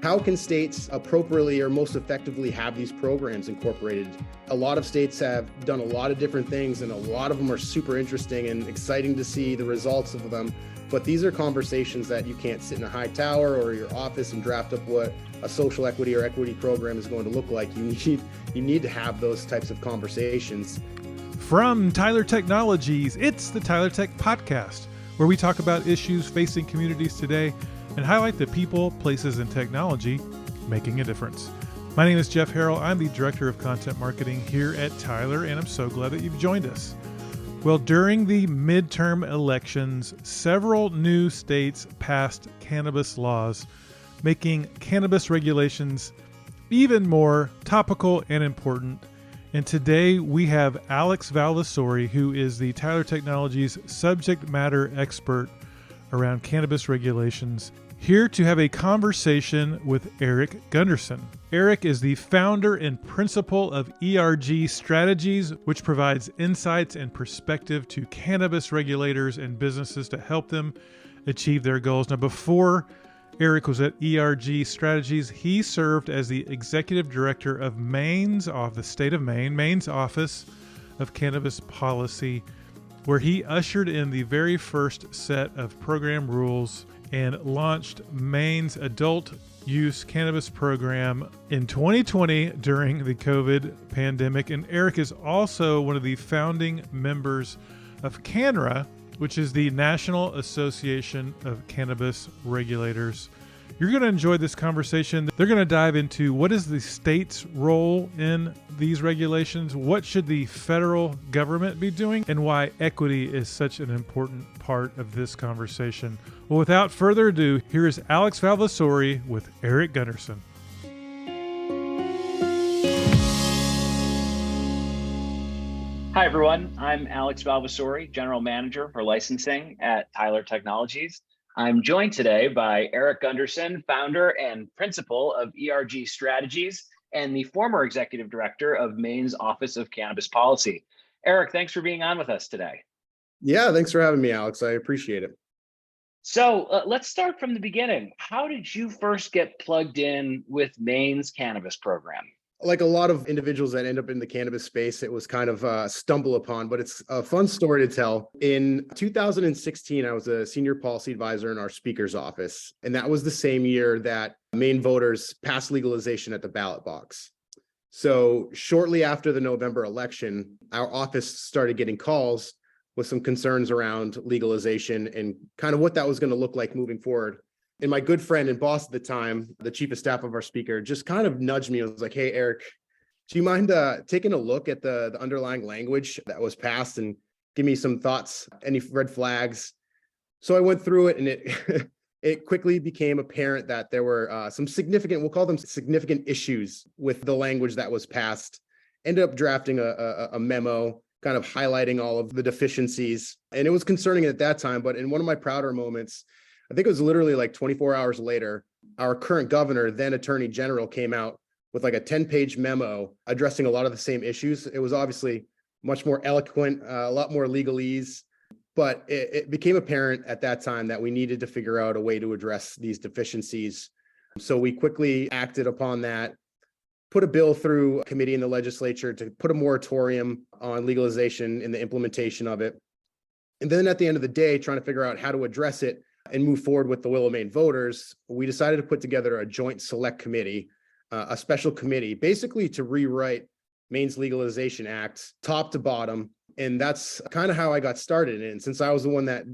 How can states appropriately or most effectively have these programs incorporated? A lot of states have done a lot of different things, and a lot of them are super interesting and exciting to see the results of them. But these are conversations that you can't sit in a high tower or your office and draft up what a social equity or equity program is going to look like. You need to have those types of conversations. From Tyler Technologies, it's the Tyler Tech Podcast, where we talk about issues facing communities today and highlight the people, places, and technology making a difference. My name is Jeff Harrell. I'm the Director of Content Marketing here at Tyler, and I'm so glad that you've joined us. Well, during the midterm elections, several new states passed cannabis laws, making cannabis regulations even more topical and important. And today we have Alex Valvasorri, who is the Tyler Technologies subject matter expert around cannabis regulations, here to have a conversation with Erik Gundersen. Erik is the founder and principal of ERG Strategies, which provides insights and perspective to cannabis regulators and businesses to help them achieve their goals. Now, before Erik was at ERG Strategies, he served as the executive director of Maine's Office of Cannabis Policy, where he ushered in the very first set of program rules and launched Maine's adult use cannabis program in 2020 during the COVID pandemic. And Erik is also one of the founding members of CANNRA, which is the National Association of Cannabis Regulators. You're going to enjoy this conversation. They're going to dive into what is the state's role in these regulations, what should the federal government be doing, and why equity is such an important part of this conversation. Well, without further ado, here is Alex Valvasorri with Erik Gundersen. Hi, everyone. I'm Alex Valvasorri, General Manager for Licensing at Tyler Technologies. I'm joined today by Erik Gundersen, founder and principal of ERG Strategies and the former executive director of Maine's Office of Cannabis Policy. Erik, thanks for being on with us today. Yeah, thanks for having me, Alex. I appreciate it. So let's start from the beginning. How did you first get plugged in with Maine's cannabis program? Like a lot of individuals that end up in the cannabis space, it was kind of a stumble upon, but it's a fun story to tell. In 2016, I was a senior policy advisor in our speaker's office, and that was the same year that Maine voters passed legalization at the ballot box. So shortly after the November election, our office started getting calls with some concerns around legalization and kind of what that was going to look like moving forward. And my good friend and boss at the time, the chief of staff of our speaker, just kind of nudged me. I was like, hey, Erik, do you mind taking a look at the underlying language that was passed and give me some thoughts, any red flags? So I went through it, and it quickly became apparent that there were some significant, we'll call them significant issues with the language that was passed. Ended up drafting a memo kind of highlighting all of the deficiencies. And it was concerning at that time, but in one of my prouder moments, I think it was literally like 24 hours later, our current governor, then Attorney General, came out with like a 10-page memo addressing a lot of the same issues. It was obviously much more eloquent, a lot more legalese, but it became apparent at that time that we needed to figure out a way to address these deficiencies. So we quickly acted upon that, put a bill through a committee in the legislature to put a moratorium on legalization and the implementation of it. And then at the end of the day, trying to figure out how to address it and move forward with the will of Maine voters, we decided to put together a joint select committee, a special committee, basically to rewrite Maine's Legalization Act top to bottom. And that's kind of how I got started. And since I was the one that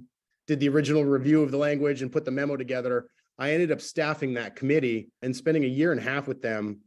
did the original review of the language and put the memo together, I ended up staffing that committee and spending a year and a half with them,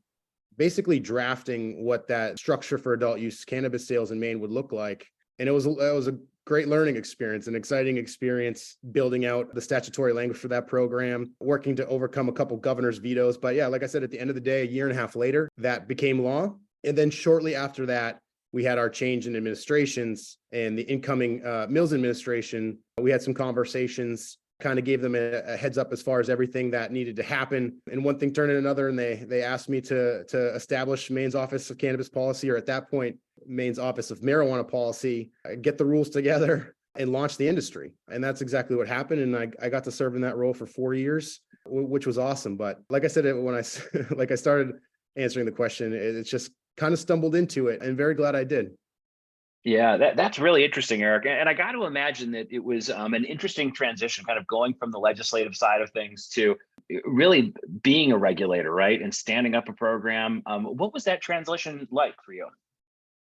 basically drafting what that structure for adult use cannabis sales in Maine would look like. And it was a great learning experience, an exciting experience building out the statutory language for that program, working to overcome a couple governor's vetoes. But yeah, like I said, at the end of the day, a year and a half later, that became law. And then shortly after that, we had our change in administrations and the incoming Mills administration. We had some conversations, kind of gave them a heads up as far as everything that needed to happen. And one thing turned into another, and they asked me to establish Maine's Office of Cannabis Policy, or at that point, Maine's Office of Marijuana Policy, get the rules together, and launch the industry. And that's exactly what happened. And I got to serve in that role for 4 years, which was awesome. But like I said, when I like I started answering the question, it's just kind of stumbled into it, and very glad I did. Yeah, that's really interesting, Eric. And I got to imagine that it was an interesting transition, kind of going from the legislative side of things to really being a regulator, right? And standing up a program. What was that transition like for you?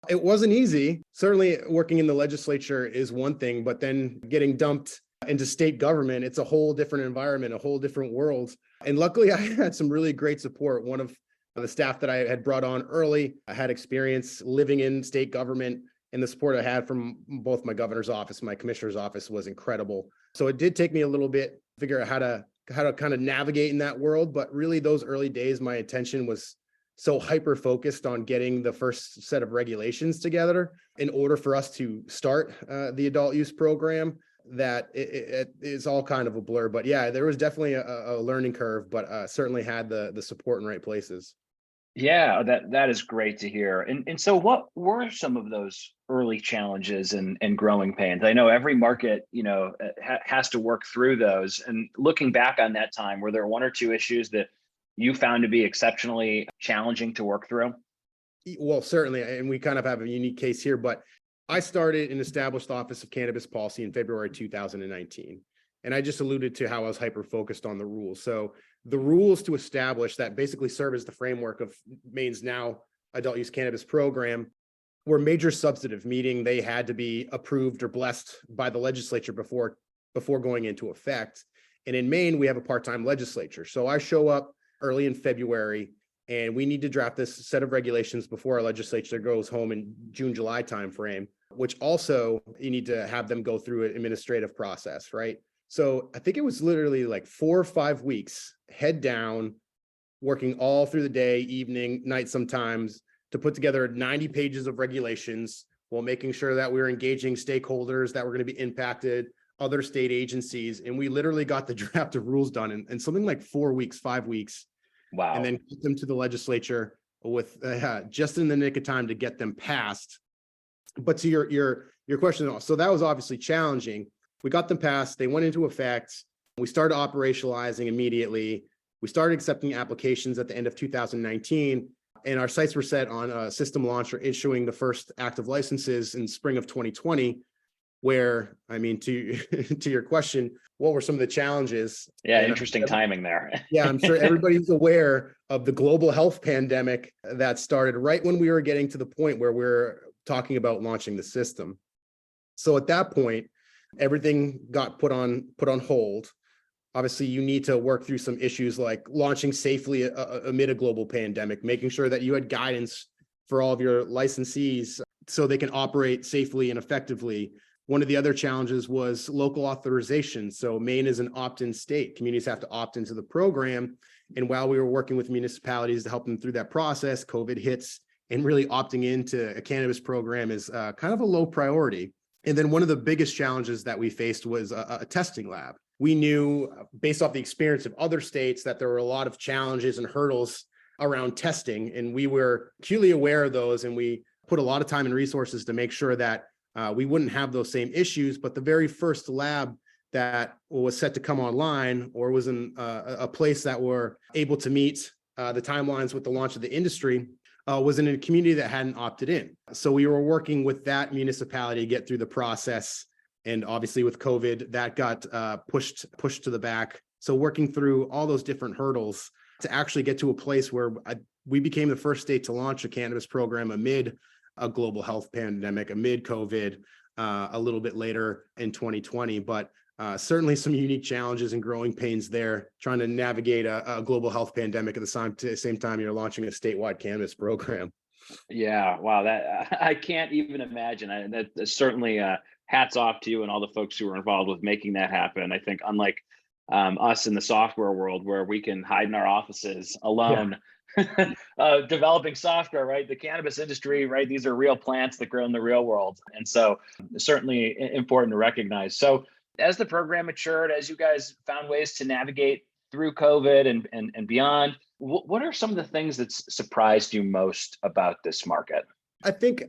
It wasn't easy. Certainly working in the legislature is one thing, but then getting dumped into state government, it's a whole different environment, a whole different world. And luckily I had some really great support. One of the staff that I had brought on early, I had experience living in state government, and the support I had from both my governor's office, my commissioner's office was incredible. So it did take me a little bit to figure out how to kind of navigate in that world. But really those early days, my attention was so hyper focused on getting the first set of regulations together in order for us to start the adult use program that it is all kind of a blur. But yeah, there was definitely a learning curve, but certainly had the support in right places. Yeah, that is great to hear. And so what were some of those early challenges and growing pains? I know every market, has to work through those. And looking back on that time, were there one or two issues that you found to be exceptionally challenging to work through? Well, certainly, and we kind of have a unique case here, but I started and established the Office of Cannabis Policy in February 2019. And I just alluded to how I was hyper focused on the rules. So the rules to establish that basically serve as the framework of Maine's now adult use cannabis program were major substantive, meaning they had to be approved or blessed by the legislature before going into effect. And in Maine, we have a part-time legislature. So I show up early in February, and we need to draft this set of regulations before our legislature goes home in June, July timeframe, which also you need to have them go through an administrative process, right? So I think it was literally like 4 or 5 weeks, head down, working all through the day, evening, night sometimes, to put together 90 pages of regulations while making sure that we were engaging stakeholders that were going to be impacted, other state agencies. And we literally got the draft of rules done in something like 4 weeks, 5 weeks. Wow. And then get them to the legislature with just in the nick of time to get them passed. But to your question, so that was obviously challenging. We got them passed. They went into effect. We started operationalizing immediately. We started accepting applications at the end of 2019, and our sights were set on a system launch or issuing the first active licenses in spring of 2020. Where, I mean, to your question, what were some of the challenges? Yeah, interesting timing there. Yeah, I'm sure everybody's aware of the global health pandemic that started right when we were getting to the point where we're talking about launching the system. So at that point, everything got put on hold. Obviously, you need to work through some issues like launching safely amid a global pandemic, making sure that you had guidance for all of your licensees so they can operate safely and effectively. One of the other challenges was local authorization. So Maine is an opt-in state. Communities have to opt into the program. And while we were working with municipalities to help them through that process, COVID hits, and really opting into a cannabis program is kind of a low priority. And then one of the biggest challenges that we faced was a testing lab. We knew based off the experience of other states that there were a lot of challenges and hurdles around testing, and we were acutely aware of those. And we put a lot of time and resources to make sure that we wouldn't have those same issues. But the very first lab that was set to come online or was in a place that were able to meet the timelines with the launch of the industry was in a community that hadn't opted in. So we were working with that municipality to get through the process. And obviously with COVID, that got pushed to the back. So working through all those different hurdles to actually get to a place where we became the first state to launch a cannabis program amid a global health pandemic, amid COVID, a little bit later in 2020. But certainly some unique challenges and growing pains there, trying to navigate a global health pandemic at the same time you're launching a statewide cannabis program. Yeah, wow, that I can't even imagine. That's certainly hats off to you and all the folks who were involved with making that happen. I think unlike us in the software world where we can hide in our offices alone, developing software, right? The cannabis industry, right? These are real plants that grow in the real world. And so certainly important to recognize. So as the program matured, as you guys found ways to navigate through COVID and beyond, what are some of the things that surprised you most about this market? I think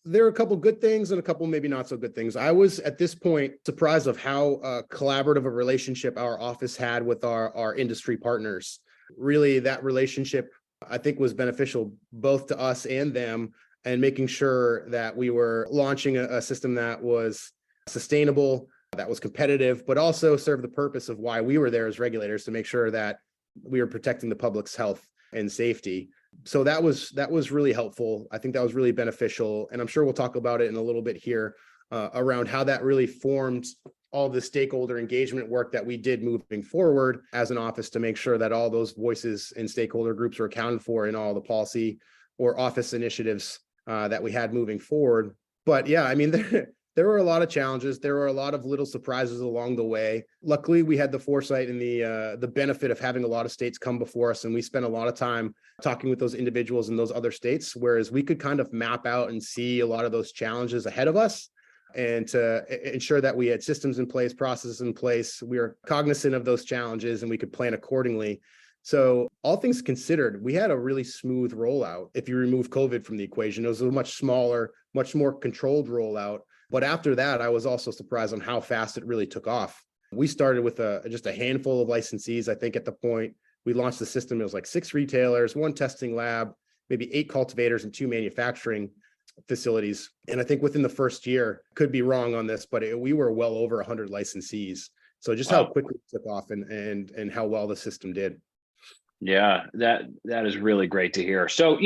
there are a couple good things and a couple maybe not so good things. I was at this point surprised of how collaborative a relationship our office had with our industry partners. Really, that relationship, I think, was beneficial both to us and them, and making sure that we were launching a system that was sustainable, that was competitive, but also served the purpose of why we were there as regulators, to make sure that we were protecting the public's health and safety. So that was really helpful. I think that was really beneficial. And I'm sure we'll talk about it in a little bit here around how that really formed all the stakeholder engagement work that we did moving forward as an office, to make sure that all those voices and stakeholder groups were accounted for in all the policy or office initiatives that we had moving forward. But yeah, I mean, there were a lot of challenges. There were a lot of little surprises along the way. Luckily, we had the foresight and the benefit of having a lot of states come before us, and we spent a lot of time talking with those individuals in those other states, whereas we could kind of map out and see a lot of those challenges ahead of us, and to ensure that we had systems in place, processes in place. We were cognizant of those challenges and we could plan accordingly. So all things considered, we had a really smooth rollout. If you remove COVID from the equation, it was a much smaller, much more controlled rollout. But after that, I was also surprised on how fast it really took off. We started with just a handful of licensees. I think at the point we launched the system, it was like 6 retailers, 1 testing lab, maybe 8 cultivators, and 2 manufacturing facilities. And I think within the first year, could be wrong on this, but we were well over 100 licensees. So just how quickly it took off and how well the system did. Yeah, that is really great to hear. So,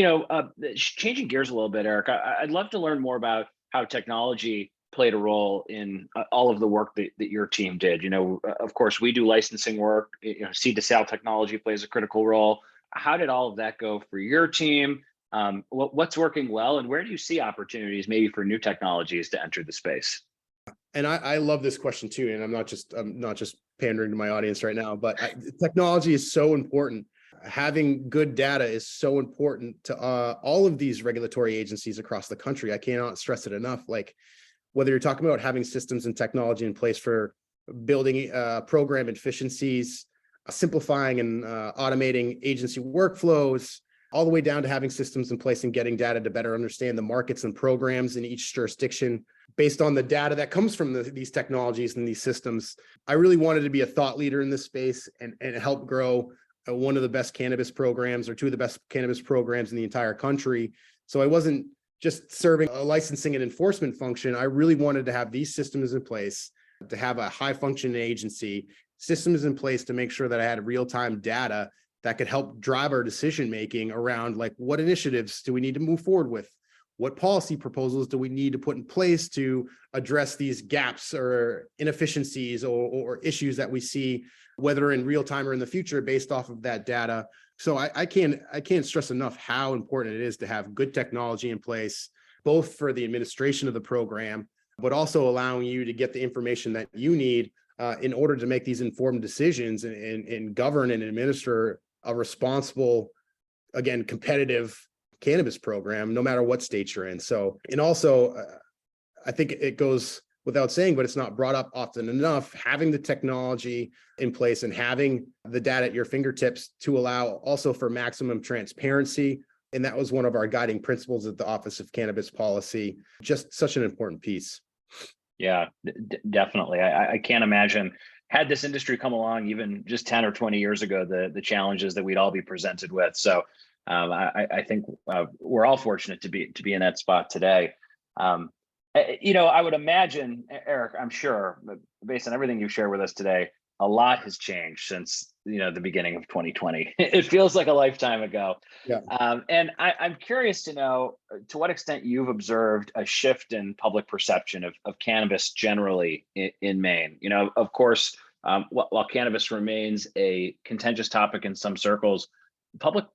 changing gears a little bit, Eric, I'd love to learn more about how technology played a role in all of the work that your team did. Of course, we do licensing work. Seed to sale technology plays a critical role. How did all of that go for your team? What's working well, and where do you see opportunities maybe for new technologies to enter the space? And I love this question too. And I'm not just pandering to my audience right now, but technology is so important. Having good data is so important to all of these regulatory agencies across the country. I cannot stress it enough. Like, whether you're talking about having systems and technology in place for building program efficiencies, simplifying and automating agency workflows, all the way down to having systems in place and getting data to better understand the markets and programs in each jurisdiction based on the data that comes from these technologies and these systems. I really wanted to be a thought leader in this space and help grow one of the best cannabis programs, or 2 of the best cannabis programs in the entire country. So I wasn't just serving a licensing and enforcement function. I really wanted to have these systems in place, to have a high functioning agency, systems in place to make sure that I had real-time data that could help drive our decision making around, like, what initiatives do we need to move forward with? What policy proposals do we need to put in place to address these gaps or inefficiencies or issues that we see, whether in real time or in the future, based off of that data? So I can't stress enough how important it is to have good technology in place, both for the administration of the program, but also allowing you to get the information that you need in order to make these informed decisions and govern and administer a responsible, again, competitive cannabis program, no matter what state you're in. So, and also, I think it goes without saying, but it's not brought up often enough, having the technology in place and having the data at your fingertips to allow also for maximum transparency. And that was one of our guiding principles at the Office of Cannabis Policy. Just such an important piece. Yeah, definitely. I can't imagine, had this industry come along even just 10 or 20 years ago, the challenges that we'd all be presented with. So I think we're all fortunate to be in that spot today. I would imagine, Eric, I'm sure, based on everything you share with us today, a lot has changed since the beginning of 2020. It feels like a lifetime ago. Yeah. And I'm curious to know to what extent you've observed a shift in public perception of cannabis generally in Maine. Of course, while cannabis remains a contentious topic in some circles, public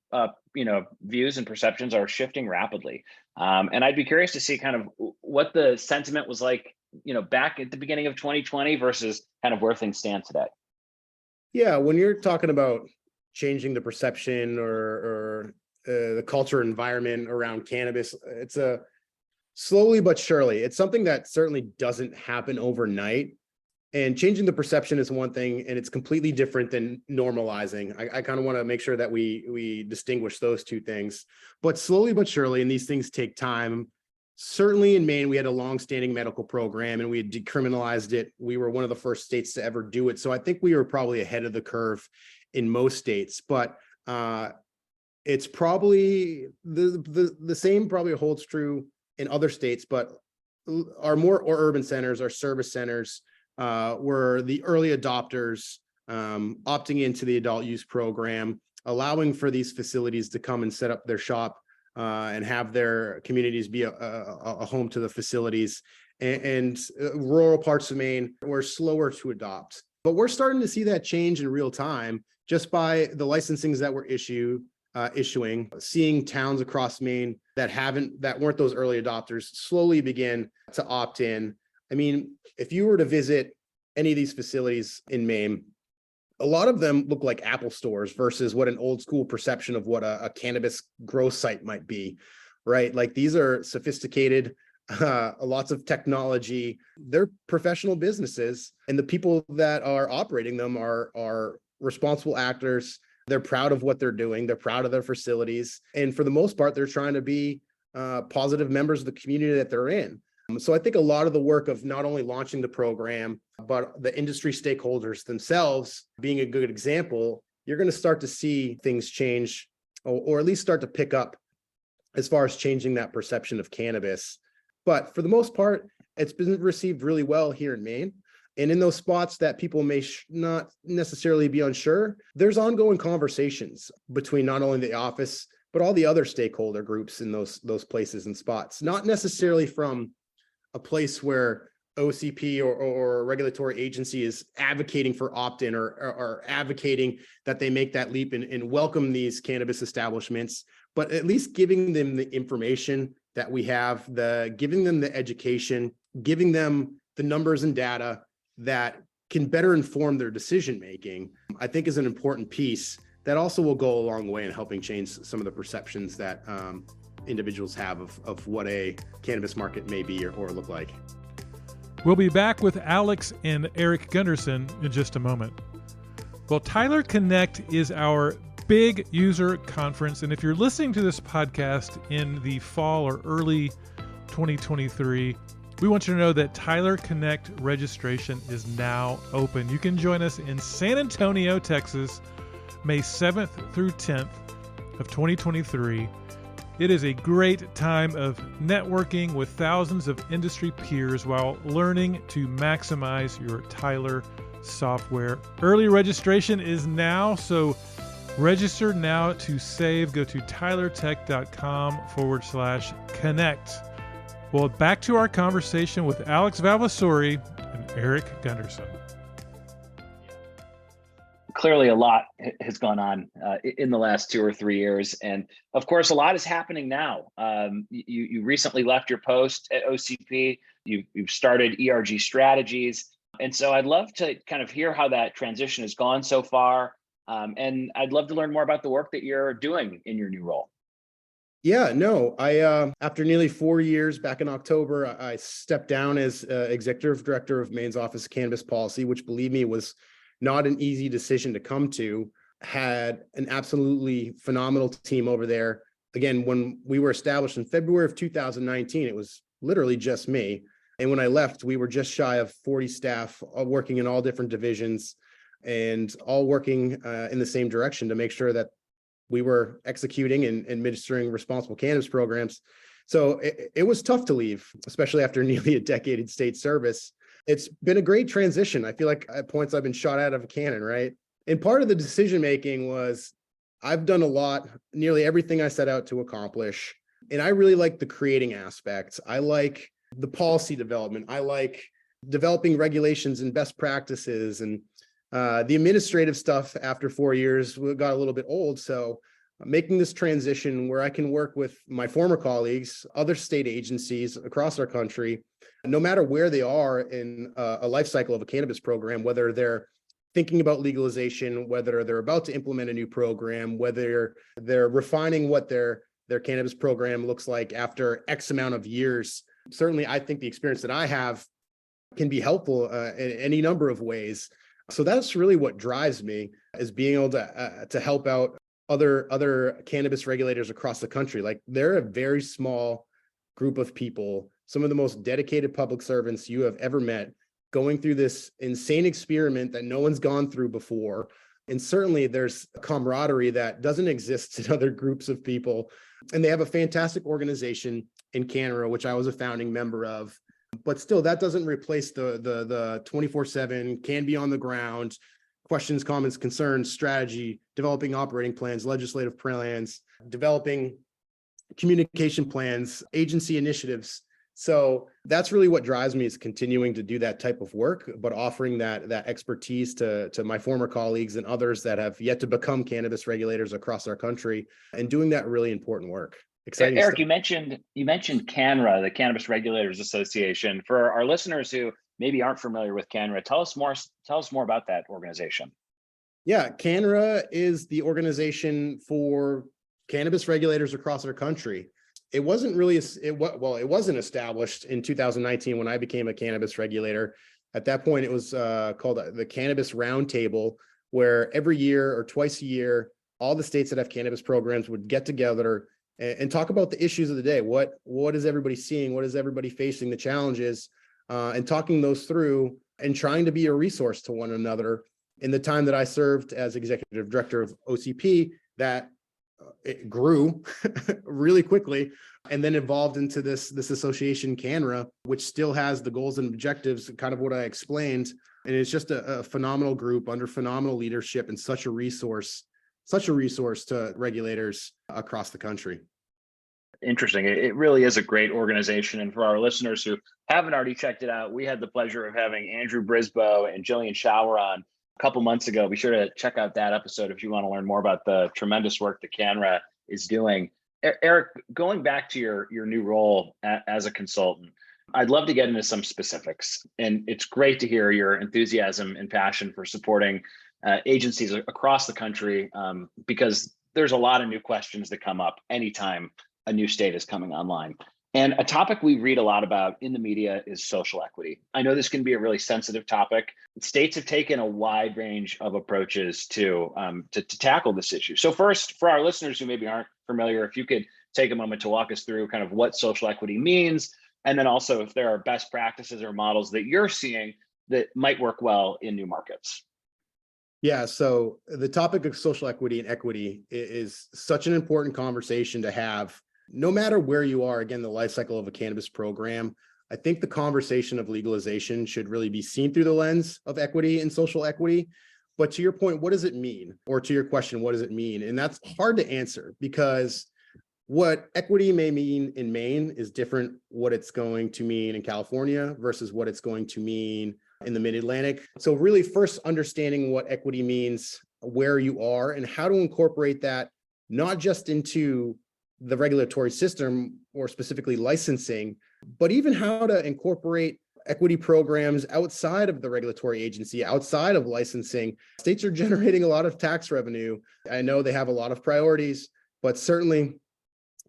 views and perceptions are shifting rapidly. And I'd be curious to see kind of what the sentiment was like, back at the beginning of 2020 versus kind of where things stand today. Yeah, when you're talking about changing the perception or the culture environment around cannabis, it's a slowly but surely. It's something that certainly doesn't happen overnight. And changing the perception is one thing, and it's completely different than normalizing. I kind of want to make sure that we distinguish those two things. But slowly but surely, and these things take time. Certainly in Maine, we had a long-standing medical program and we had decriminalized it. We were one of the first states to ever do it. So I think we were probably ahead of the curve in most states, but it's probably the same probably holds true in other states, but our more urban centers, our service centers, were the early adopters, opting into the adult use program, allowing for these facilities to come and set up their shop and have their communities be a home to the facilities. And rural parts of Maine were slower to adopt. But we're starting to see that change in real time just by the licensings that we're issuing, seeing towns across Maine that weren't those early adopters slowly begin to opt in. I mean, if you were to visit any of these facilities in Maine, a lot of them look like Apple stores versus what an old school perception of what a cannabis grow site might be, right? Like these are sophisticated, lots of technology. They're professional businesses, and the people that are operating them are responsible actors. They're proud of what they're doing. They're proud of their facilities. And for the most part, they're trying to be positive members of the community that they're in. So I think a lot of the work of not only launching the program, but the industry stakeholders themselves being a good example, you're going to start to see things change, or at least start to pick up as far as changing that perception of cannabis. But for the most part, it's been received really well here in Maine. And in those spots that people may not necessarily be unsure, there's ongoing conversations between not only the office, but all the other stakeholder groups in those places and spots, not necessarily from a place where OCP or a regulatory agency is advocating for opt-in or advocating that they make that leap and welcome these cannabis establishments, but at least giving them the information that we have, giving them the education, giving them the numbers and data that can better inform their decision-making, I think is an important piece that also will go a long way in helping change some of the perceptions that individuals have of what a cannabis market may be or look like. We'll be back with Alex and Erik Gundersen in just a moment. Well, Tyler Connect is our big user conference. And if you're listening to this podcast in the fall or early 2023, we want you to know that Tyler Connect registration is now open. You can join us in San Antonio, Texas, May 7th through 10th of 2023. It is a great time of networking with thousands of industry peers while learning to maximize your Tyler software. Early registration is now, so register now to save. Go to tylertech.com/connect. Well, back to our conversation with Alex Valvasorri and Erik Gundersen. Clearly, a lot has gone on in the last 2 or 3 years. And of course, a lot is happening now. You recently left your post at OCP. You've started ERG Strategies. And so I'd love to kind of hear how that transition has gone so far. And I'd love to learn more about the work that you're doing in your new role. Yeah, no, I after nearly 4 years back in October, I stepped down as executive director of Maine's Office of Cannabis Policy, which, believe me, was not an easy decision to come to. Had an absolutely phenomenal team over there. Again, when we were established in February of 2019, it was literally just me. And when I left, we were just shy of 40 staff, all working in all different divisions and all working in the same direction to make sure that we were executing and administering responsible cannabis programs. So it was tough to leave, especially after nearly a decade in state service. It's been a great transition. I feel like at points I've been shot out of a cannon, right? And part of the decision-making was I've done a lot, nearly everything I set out to accomplish. And I really like the creating aspects. I like the policy development. I like developing regulations and best practices. And the administrative stuff after 4 years got a little bit old. So making this transition where I can work with my former colleagues, other state agencies across our country, no matter where they are in a life cycle of a cannabis program, whether they're thinking about legalization, whether they're about to implement a new program, whether they're refining what their cannabis program looks like after X amount of years. Certainly, I think the experience that I have can be helpful in any number of ways. So that's really what drives me, is being able to help out other cannabis regulators across the country. Like, they're a very small group of people, some of the most dedicated public servants you have ever met, going through this insane experiment that no one's gone through before. And certainly there's a camaraderie that doesn't exist in other groups of people. And they have a fantastic organization in CANNRA, which I was a founding member of. But still, that doesn't replace the 24/7, can be on the ground, questions, comments, concerns, strategy, developing operating plans, legislative plans, developing communication plans, agency initiatives. So that's really what drives me, is continuing to do that type of work, but offering that expertise to my former colleagues and others that have yet to become cannabis regulators across our country, and doing that really important work. Exciting Eric, stuff. you mentioned CANNRA, the Cannabis Regulators Association. For our listeners who maybe aren't familiar with CANNRA, tell us more about that organization. Yeah, CANNRA is the organization for cannabis regulators across our country. It wasn't really, it wasn't established in 2019 when I became a cannabis regulator. At that point, it was called the Cannabis Roundtable, where every year or twice a year, all the states that have cannabis programs would get together and talk about the issues of the day. What is everybody seeing? What is everybody facing? The challenges, and talking those through and trying to be a resource to one another. In the time that I served as executive director of OCP, that it grew really quickly, and then evolved into this association, CANNRA, which still has the goals and objectives, kind of what I explained. And it's just a phenomenal group under phenomenal leadership, and such a resource to regulators across the country. Interesting. It really is a great organization. And for our listeners who haven't already checked it out, we had the pleasure of having Andrew Brisboe and Jillian Shower on a couple months ago. Be sure to check out that episode if you want to learn more about the tremendous work that CANNRA is doing. Eric, going back to your new role as a consultant, I'd love to get into some specifics. And it's great to hear your enthusiasm and passion for supporting agencies across the country, because there's a lot of new questions that come up anytime a new state is coming online. And a topic we read a lot about in the media is social equity. I know this can be a really sensitive topic. States have taken a wide range of approaches to tackle this issue. So first, for our listeners who maybe aren't familiar, if you could take a moment to walk us through kind of what social equity means, and then also if there are best practices or models that you're seeing that might work well in new markets. Yeah, so the topic of social equity and equity is such an important conversation to have, no matter where you are, again, the life cycle of a cannabis program. I think the conversation of legalization should really be seen through the lens of equity and social equity. But to your point, what does it mean? Or to your question, what does it mean? And that's hard to answer, because what equity may mean in Maine is different what it's going to mean in California versus what it's going to mean in the Mid-Atlantic. So really first understanding what equity means, where you are, and how to incorporate that, not just into the regulatory system or specifically licensing, but even how to incorporate equity programs outside of the regulatory agency, outside of licensing. States are generating a lot of tax revenue. I know they have a lot of priorities, but certainly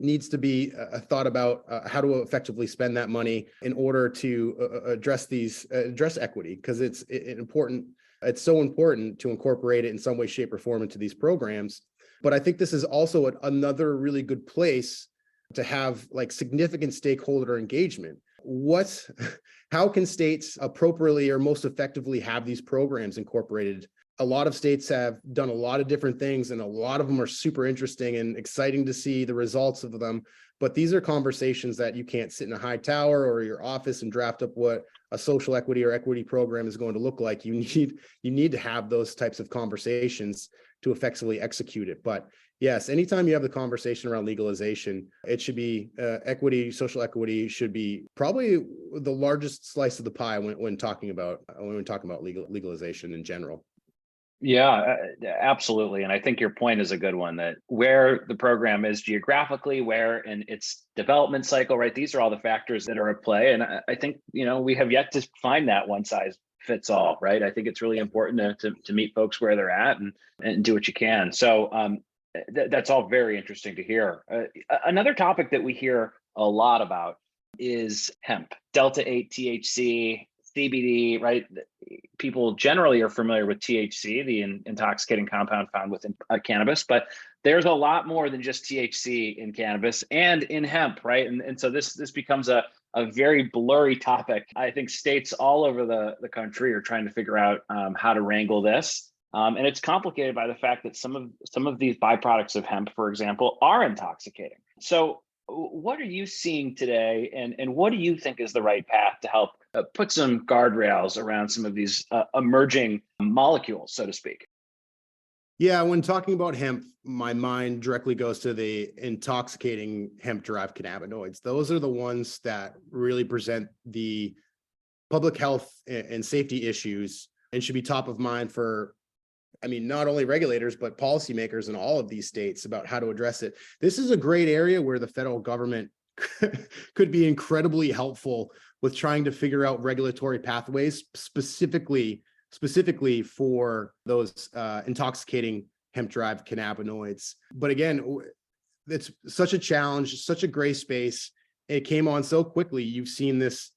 needs to be thought about how to effectively spend that money in order to address equity, because it's important. It's so important to incorporate it in some way, shape, or form into these programs. But I think this is also another really good place to have like significant stakeholder engagement. How can states appropriately or most effectively have these programs incorporated? A lot of states have done a lot of different things, and a lot of them are super interesting and exciting to see the results of them. But these are conversations that you can't sit in a high tower or your office and draft up what a social equity or equity program is going to look like. You need to have those types of conversations to effectively execute it. But yes, anytime you have the conversation around legalization, it should be social equity should be probably the largest slice of the pie when talking about legalization in general. Yeah, absolutely. And I think your point is a good one, that where the program is geographically, where in its development cycle, right? These are all the factors that are at play. And I think, we have yet to find that one size fits all, right? I think it's really important to meet folks where they're at and do what you can. So that's all very interesting to hear. Another topic that we hear a lot about is hemp, Delta 8 THC, CBD, right? People generally are familiar with THC, the intoxicating compound found within cannabis, but there's a lot more than just THC in cannabis and in hemp, right? And so this becomes a very blurry topic. I think states all over the country are trying to figure out how to wrangle this. And it's complicated by the fact that some of these byproducts of hemp, for example, are intoxicating. So what are you seeing today, and what do you think is the right path to help put some guardrails around some of these emerging molecules, so to speak? Yeah, when talking about hemp, my mind directly goes to the intoxicating hemp-derived cannabinoids. Those are the ones that really present the public health and safety issues and should be top of mind for, not only regulators, but policymakers in all of these states about how to address it. This is a great area where the federal government could be incredibly helpful with trying to figure out regulatory pathways specifically for those intoxicating hemp-derived cannabinoids. But again, it's such a challenge, such a gray space. It came on so quickly. You've seen this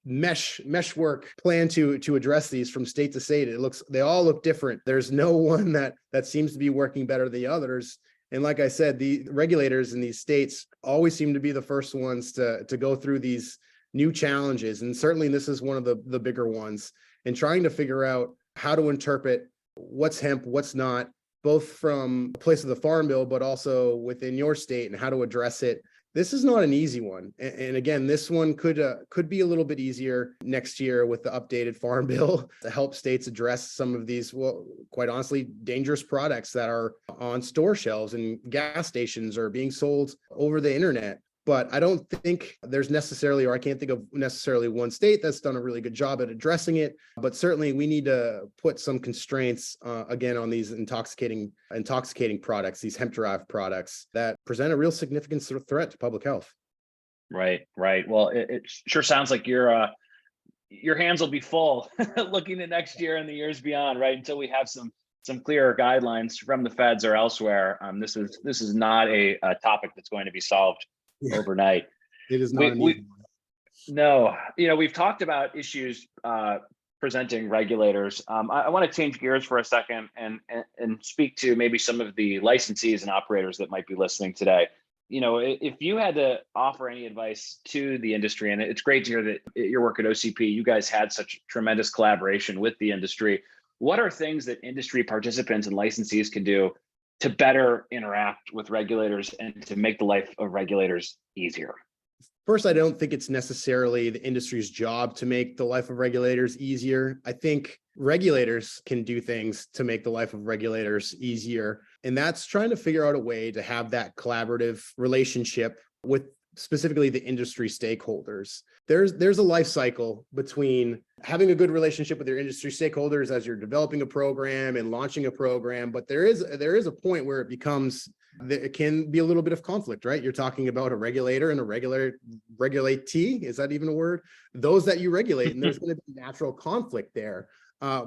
meshwork plan to address these from state to state. They all look different. There's no one that seems to be working better than the others. And like I said, the regulators in these states always seem to be the first ones to go through these new challenges. And certainly this is one of the bigger ones, and trying to figure out how to interpret what's hemp, what's not, both from a place of the Farm Bill, but also within your state, and how to address it. This is not an easy one. And again, this one could be a little bit easier next year with the updated Farm Bill to help states address some of these, well, quite honestly, dangerous products that are on store shelves and gas stations or being sold over the internet. But I don't think there's necessarily, or I can't think of necessarily one state that's done a really good job at addressing it. But certainly we need to put some constraints, again, on these intoxicating products, these hemp-derived products that present a real significant sort of threat to public health. Right. Well, it sure sounds like your hands will be full looking at next year and the years beyond, right? Until we have some clearer guidelines from the feds or elsewhere. This is not a topic that's going to be solved overnight. It is not. No, we've talked about issues presenting regulators. I want to change gears for a second and speak to maybe some of the licensees and operators that might be listening today. If you had to offer any advice to the industry, and it's great to hear that your work at OCP, you guys had such tremendous collaboration with the industry. What are things that industry participants and licensees can do to better interact with regulators and to make the life of regulators easier? First, I don't think it's necessarily the industry's job to make the life of regulators easier. I think regulators can do things to make the life of regulators easier. And that's trying to figure out a way to have that collaborative relationship with specifically the industry stakeholders. There's a life cycle between having a good relationship with your industry stakeholders as you're developing a program and launching a program, but there is a point where it can be a little bit of conflict, right? You're talking about a regulator and a regulatee. Is that even a word? Those that you regulate, and there's going to be natural conflict there,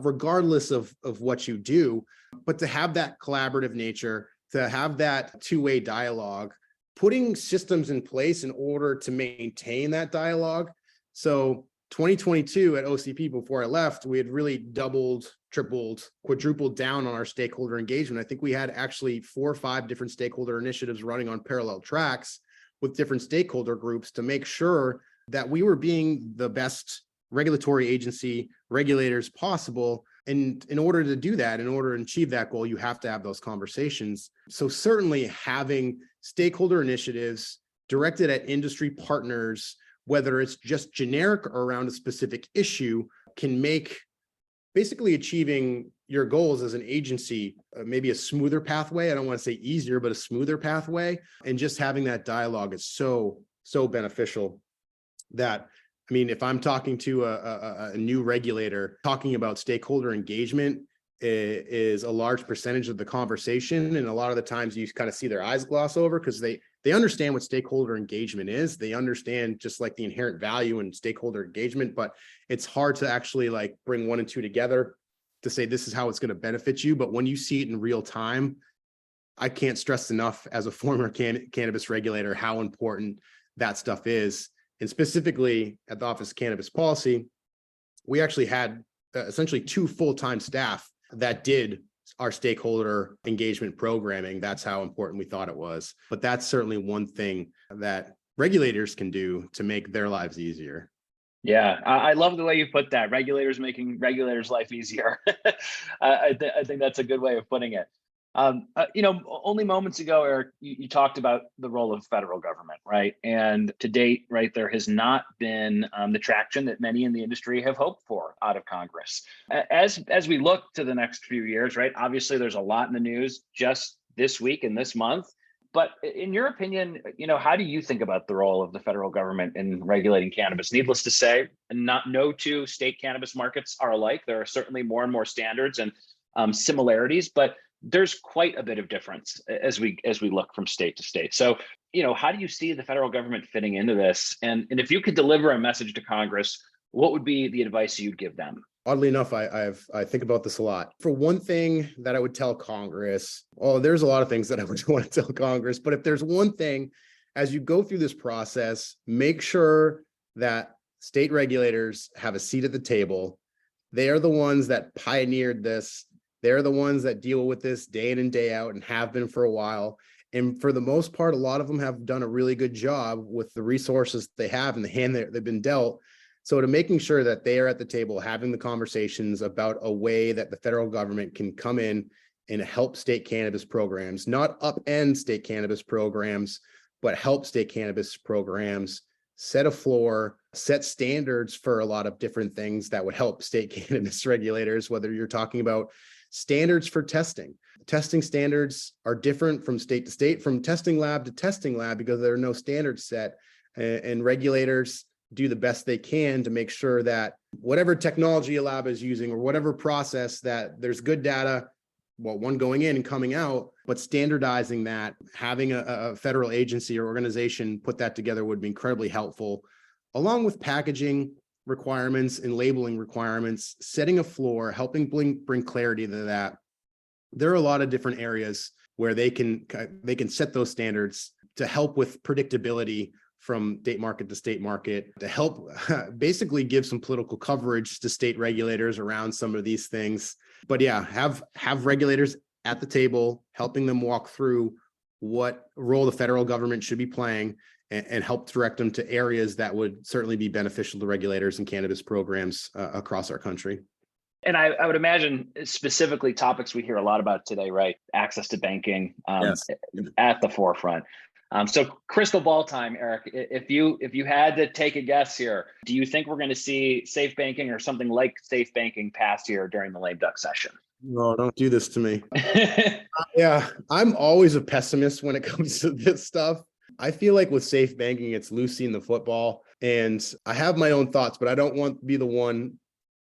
regardless of what you do. But to have that collaborative nature, to have that two-way dialogue, putting systems in place in order to maintain that dialogue. So 2022 at OCP, before I left, we had really doubled, tripled, quadrupled down on our stakeholder engagement. I think we had actually 4 or 5 different stakeholder initiatives running on parallel tracks with different stakeholder groups to make sure that we were being the best regulatory agency, regulators possible. And in order to do that, in order to achieve that goal, you have to have those conversations. So certainly having stakeholder initiatives directed at industry partners, whether it's just generic or around a specific issue, can make basically achieving your goals as an agency maybe a smoother pathway. I don't want to say easier, but a smoother pathway. And just having that dialogue is so beneficial that, if I'm talking to a new regulator, talking about stakeholder engagement is a large percentage of the conversation. And a lot of the times you kind of see their eyes gloss over because they understand what stakeholder engagement is. They understand just like the inherent value in stakeholder engagement, but it's hard to actually like bring 1 and 2 together to say this is how it's going to benefit you. But when you see it in real time, I can't stress enough as a former cannabis regulator how important that stuff is. And specifically at the Office of Cannabis Policy, we actually had essentially 2 full-time staff that did our stakeholder engagement programming. That's how important we thought it was. But that's certainly one thing that regulators can do to make their lives easier. Yeah, I love the way you put that. Regulators making regulators' life easier. I think that's a good way of putting it. Only moments ago, Eric, you talked about the role of federal government, right? And to date, right, there has not been the traction that many in the industry have hoped for out of Congress. As we look to the next few years, right, obviously there's a lot in the news just this week and this month. But in your opinion, how do you think about the role of the federal government in regulating cannabis? Needless to say, no 2 state cannabis markets are alike. There are certainly more and more standards and similarities, but there's quite a bit of difference as we look from state to state. So, how do you see the federal government fitting into this? And if you could deliver a message to Congress, what would be the advice you'd give them? Oddly enough, I think about this a lot. For one thing that I would tell Congress, there's a lot of things that I would want to tell Congress, but if there's one thing, as you go through this process, make sure that state regulators have a seat at the table. They are the ones that pioneered this. They're the ones that deal with this day in and day out and have been for a while. And for the most part, a lot of them have done a really good job with the resources they have and the hand that they've been dealt. So to making sure that they are at the table, having the conversations about a way that the federal government can come in and help state cannabis programs, not upend state cannabis programs, but help state cannabis programs, set a floor, set standards for a lot of different things that would help state cannabis regulators, whether you're talking about standards for testing. Testing standards are different from state to state, from testing lab to testing lab, because there are no standards set, and regulators do the best they can to make sure that whatever technology a lab is using or whatever process, that there's good data, one going in and coming out, but standardizing that, having a federal agency or organization put that together would be incredibly helpful, along with packaging requirements and labeling requirements, setting a floor, helping bring clarity to that. There are a lot of different areas where they can set those standards to help with predictability from state market to state market, to help basically give some political coverage to state regulators around some of these things. But yeah, have regulators at the table, helping them walk through what role the federal government should be playing, and help direct them to areas that would certainly be beneficial to regulators and cannabis programs across our country. And I would imagine specifically topics we hear a lot about today, right? Access to banking Yes. At the forefront. So crystal ball time, Eric, if you had to take a guess here, do you think we're going to see safe banking or something like safe banking passed here during the lame duck session? No, don't do this to me. Yeah, I'm always a pessimist when it comes to this stuff. I feel like with safe banking, it's Lucy in the football, and I have my own thoughts, but I don't want to be the one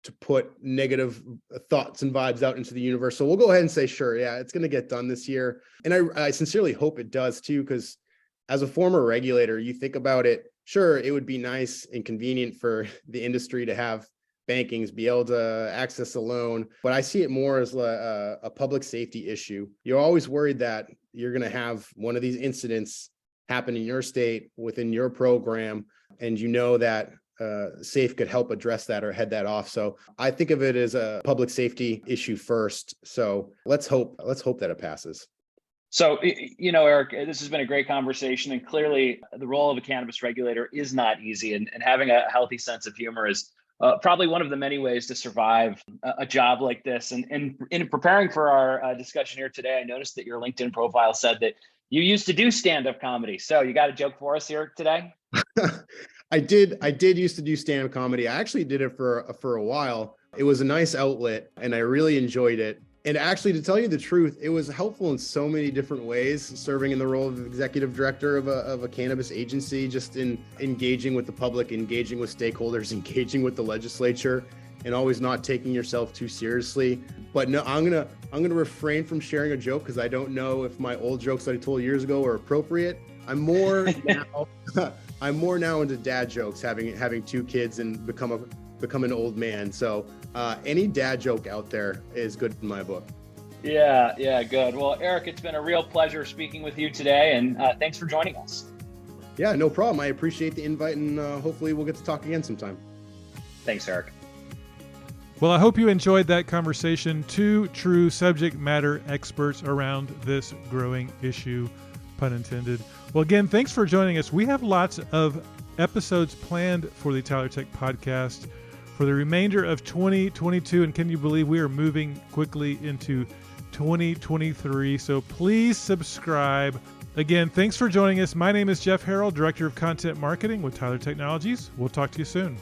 to put negative thoughts and vibes out into the universe. So we'll go ahead and say, sure, yeah, it's going to get done this year. And I sincerely hope it does too, because as a former regulator, you think about it, sure, it would be nice and convenient for the industry to have bankings be able to access a loan, but I see it more as a public safety issue. You're always worried that you're going to have one of these incidents happen in your state within your program, and you know that SAFE could help address that or head that off. So I think of it as a public safety issue first. So let's hope that it passes. So, Eric, this has been a great conversation, and clearly the role of a cannabis regulator is not easy, and having a healthy sense of humor is probably one of the many ways to survive a job like this. And in preparing for our discussion here today, I noticed that your LinkedIn profile said that you used to do stand-up comedy. So you got a joke for us here today? I did used to do stand-up comedy. I actually did it for a while. It was a nice outlet and I really enjoyed it. And actually, to tell you the truth, it was helpful in so many different ways, serving in the role of executive director of a cannabis agency, just in engaging with the public, engaging with stakeholders, engaging with the legislature, and always not taking yourself too seriously. But no, I'm gonna refrain from sharing a joke because I don't know if my old jokes that I told years ago are appropriate. I'm more now into dad jokes, having 2 kids and become an old man. So any dad joke out there is good in my book. Yeah, good. Well, Eric, it's been a real pleasure speaking with you today, and thanks for joining us. Yeah, no problem. I appreciate the invite, and hopefully we'll get to talk again sometime. Thanks, Eric. Well, I hope you enjoyed that conversation. Two true subject matter experts around this growing issue, pun intended. Well, again, thanks for joining us. We have lots of episodes planned for the Tyler Tech podcast for the remainder of 2022. And can you believe we are moving quickly into 2023? So please subscribe. Again, thanks for joining us. My name is Jeff Harrell, Director of Content Marketing with Tyler Technologies. We'll talk to you soon.